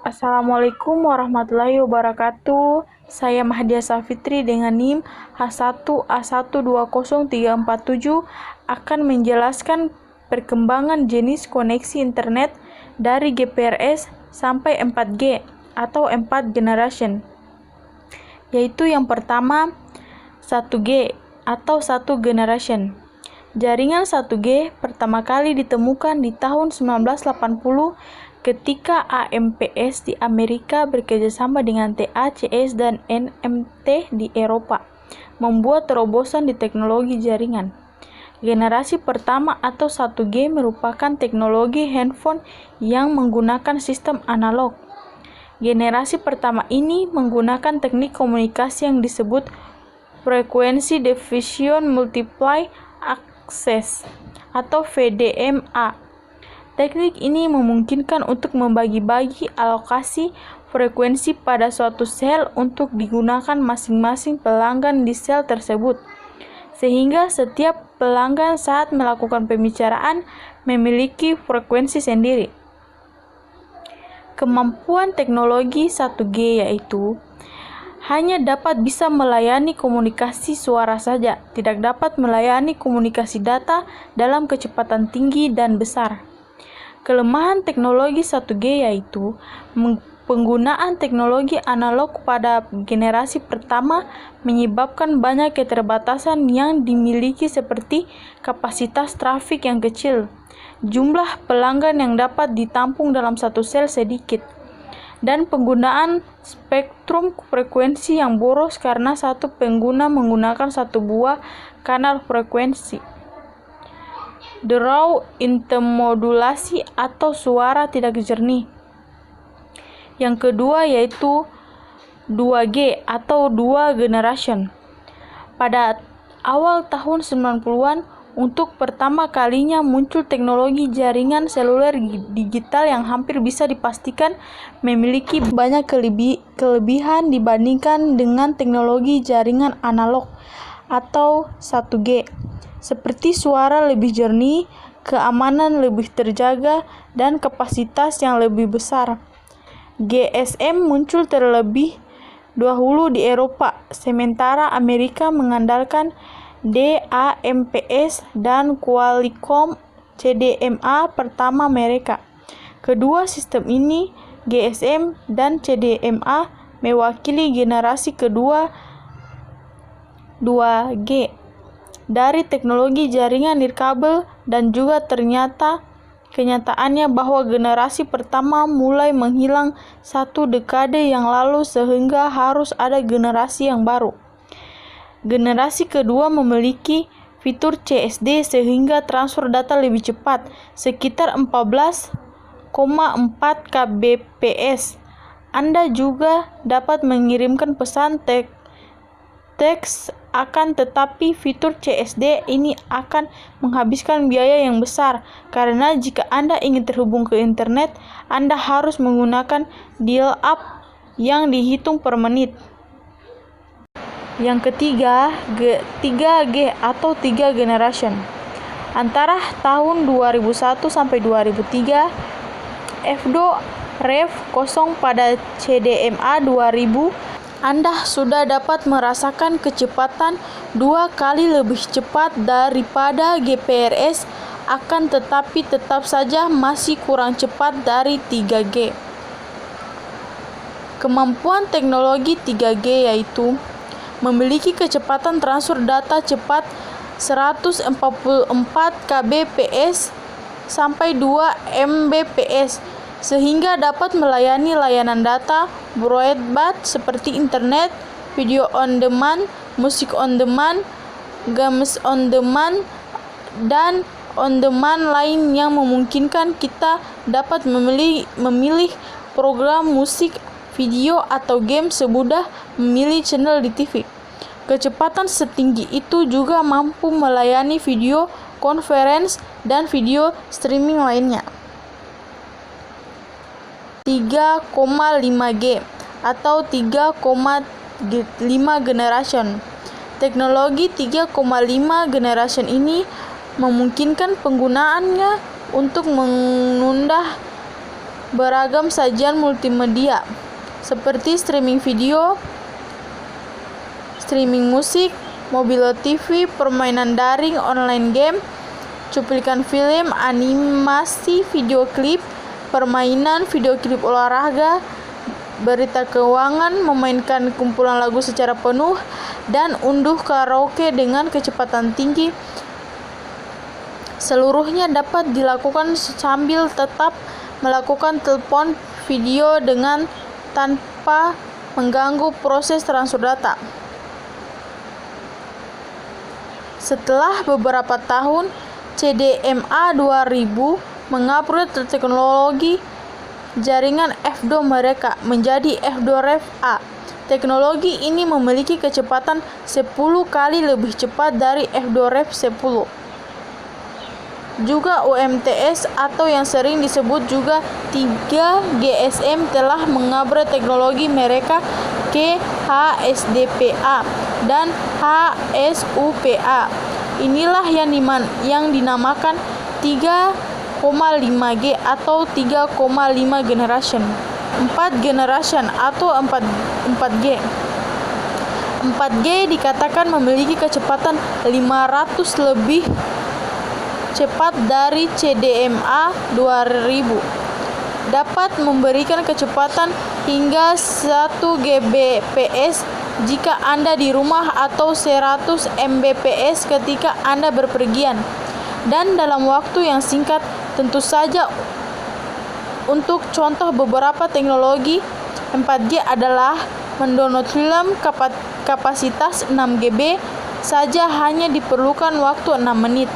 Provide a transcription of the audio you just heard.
Assalamualaikum warahmatullahi wabarakatuh. Saya Mahdia Safitri dengan NIM H1A120347 akan menjelaskan perkembangan jenis koneksi internet dari GPRS sampai 4G atau 4 generation. Yaitu yang pertama 1G atau 1 generation. Jaringan 1G pertama kali ditemukan di tahun 1980 ketika AMPS di Amerika bekerjasama dengan TACS dan NMT di Eropa, membuat terobosan di teknologi jaringan. Generasi pertama atau 1G merupakan teknologi handphone yang menggunakan sistem analog. Generasi pertama ini menggunakan teknik komunikasi yang disebut Frequency Division Multiply Access atau VDMA. Teknik ini memungkinkan untuk membagi-bagi alokasi frekuensi pada suatu sel untuk digunakan masing-masing pelanggan di sel tersebut, sehingga setiap pelanggan saat melakukan pembicaraan memiliki frekuensi sendiri. Kemampuan teknologi 1G yaitu hanya dapat bisa melayani komunikasi suara saja, tidak dapat melayani komunikasi data dalam kecepatan tinggi dan besar. Kelemahan teknologi 1G yaitu penggunaan teknologi analog pada generasi pertama menyebabkan banyak keterbatasan yang dimiliki seperti kapasitas trafik yang kecil, jumlah pelanggan yang dapat ditampung dalam satu sel sedikit, dan penggunaan spektrum frekuensi yang boros karena satu pengguna menggunakan satu buah kanal frekuensi. Draw intermodulasi atau suara tidak jernih. Yang kedua yaitu 2G atau 2 generation. Pada awal tahun 90-an, untuk pertama kalinya muncul teknologi jaringan seluler digital yang hampir bisa dipastikan memiliki banyak kelebihan dibandingkan dengan teknologi jaringan analog atau 1G. Seperti suara lebih jernih, keamanan lebih terjaga, dan kapasitas yang lebih besar. GSM muncul terlebih dahulu di Eropa, sementara Amerika mengandalkan DAMPS dan Qualcomm CDMA pertama mereka. Kedua sistem ini, GSM dan CDMA, mewakili generasi kedua 2G. Dari teknologi jaringan nirkabel dan juga kenyataannya bahwa generasi pertama mulai menghilang satu dekade yang lalu sehingga harus ada generasi yang baru. Generasi kedua memiliki fitur CSD sehingga transfer data lebih cepat, sekitar 14,4 kbps. Anda juga dapat mengirimkan pesan teks akan tetapi fitur CSD ini akan menghabiskan biaya yang besar karena jika Anda ingin terhubung ke internet, Anda harus menggunakan dial-up yang dihitung per menit. Yang ketiga, 3G atau 3 generation. Antara tahun 2001 sampai 2003, FDO Rev 0 pada CDMA 2000, Anda sudah dapat merasakan kecepatan 2 kali lebih cepat daripada GPRS, akan tetapi tetap saja masih kurang cepat dari 3G. Kemampuan teknologi 3G yaitu memiliki kecepatan transfer data cepat 144 kbps sampai 2 mbps, sehingga dapat melayani layanan data broadband seperti internet, video on demand, musik on demand, games on demand, dan on demand lain yang memungkinkan kita dapat memilih program musik, video, atau game semudah memilih channel di TV. Kecepatan setinggi itu juga mampu melayani video conference dan video streaming lainnya. 3,5G atau 3,5 generation. Teknologi 3,5 generation ini memungkinkan penggunaannya untuk mengunduh beragam sajian multimedia seperti streaming video, streaming musik, mobile TV, permainan daring, online game, cuplikan film, animasi, video klip, permainan, video klip olahraga, berita keuangan, memainkan kumpulan lagu secara penuh, dan unduh karaoke dengan kecepatan tinggi. Seluruhnya dapat dilakukan sambil tetap melakukan telepon video dengan tanpa mengganggu proses transfer data. Setelah beberapa tahun, CDMA 2000 mengupgrade teknologi jaringan F2 mereka menjadi F2 Rev A. Teknologi ini memiliki kecepatan 10 kali lebih cepat dari F2 Rev 10. Juga UMTS atau yang sering disebut juga 3GSM telah mengupgrade teknologi mereka ke HSDPA dan HSUPA. Inilah yang dinamakan 3,5G atau 3,5 generation, 4 generation atau 4G. 4G dikatakan memiliki kecepatan 500 lebih cepat dari CDMA 2000, dapat memberikan kecepatan hingga 1 Gbps jika Anda di rumah atau 100 Mbps ketika Anda berpergian, dan dalam waktu yang singkat. Tentu saja untuk contoh beberapa teknologi 4G adalah mendownload film kapasitas 6 GB saja hanya diperlukan waktu 6 menit.